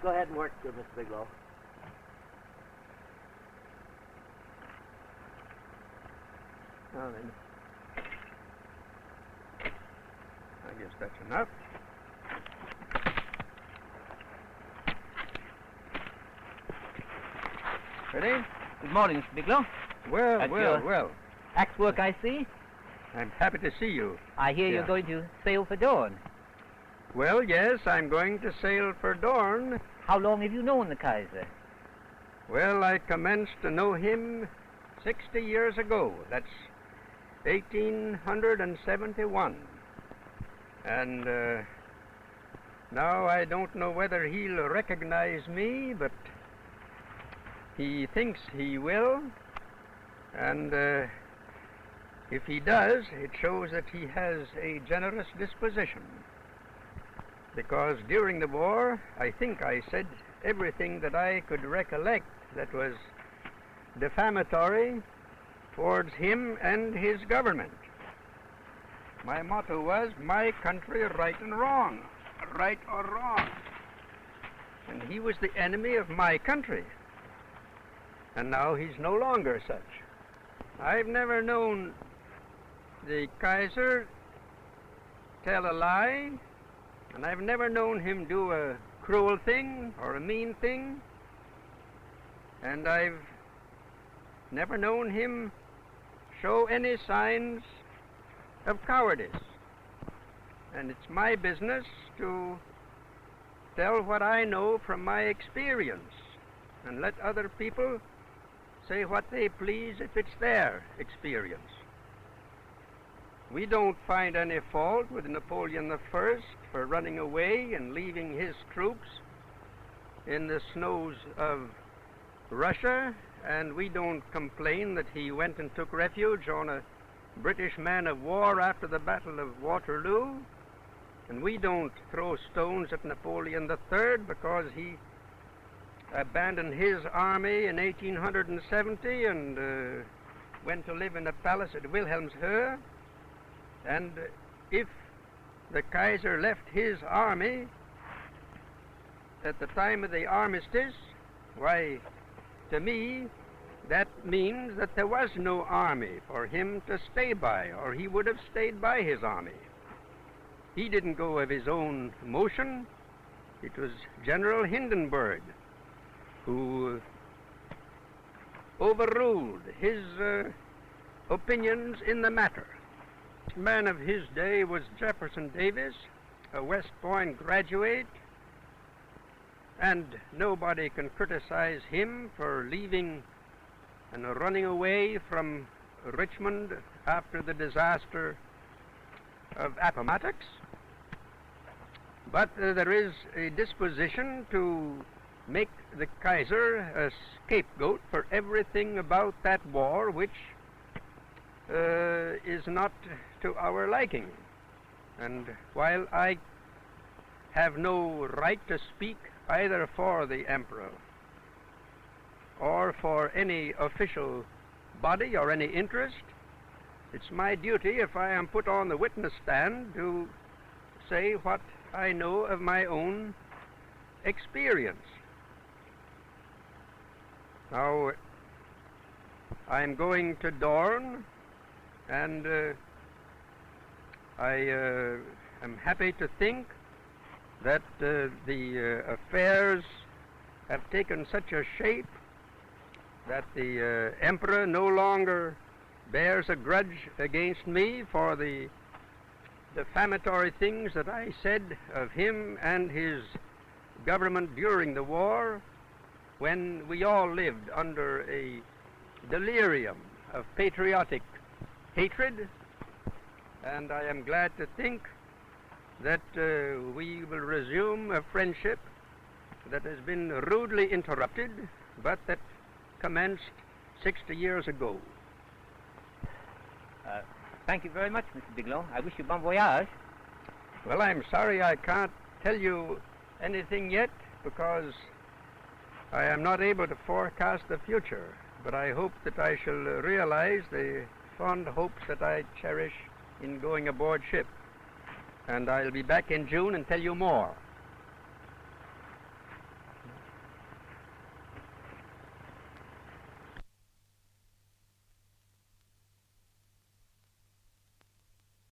go ahead and work, Mr. Bigelow. Now then, I guess that's enough. Ready? Good morning, Mr. Bigelow. Well. Axe work, I see. I'm happy to see you. I hear you're going to sail for Doorn. Well, yes, I'm going to sail for Doorn. How long have you known the keizer? Well, I commenced to know him 60 years ago. That's 1871. And now I don't know whether he'll recognize me, but he thinks he will. And if he does, it shows that he has a generous disposition. Because during the war, I think I said everything that I could recollect that was defamatory towards him and his government. My motto was, my country right and wrong, right or wrong. And he was the enemy of my country. And now he's no longer such. I've never known the keizer tell a lie, and I've never known him do a cruel thing or a mean thing, and I've never known him show any signs of cowardice. And it's my business to tell what I know from my experience and let other people say what they please if it's their experience. We don't find any fault with Napoleon I for running away and leaving his troops in the snows of Russia, and we don't complain that he went and took refuge on a British man of war after the Battle of Waterloo, and we don't throw stones at Napoleon III because he abandoned his army in 1870 and went to live in a palace at Wilhelm II. And if the keizer left his army at the time of the armistice, why, to me, that means that there was no army for him to stay by, or he would have stayed by his army. He didn't go of his own motion. It was General Hindenburg who overruled his opinions in the matter. A man of his day was Jefferson Davis, a West Point graduate, and nobody can criticize him for leaving and running away from Richmond after the disaster of Appomattox. But there is a disposition to make the keizer a scapegoat for everything about that war which is not to our liking. And while I have no right to speak either for the emperor or for any official body or any interest, it's my duty, if I am put on the witness stand, to say what I know of my own experience. Now, I'm going to Doorn, and I am happy to think that the affairs have taken such a shape that the emperor no longer bears a grudge against me for the defamatory things that I said of him and his government during the war, when we all lived under a delirium of patriotic hatred. And I am glad to think that we will resume a friendship that has been rudely interrupted, but that commenced 60 years ago. Thank you very much, Mr. Bigelow. I wish you bon voyage. Well, I'm sorry I can't tell you anything yet because I am not able to forecast the future, but I hope that I shall realize the fond hopes that I cherish in going aboard ship. And I'll be back in June and tell you more.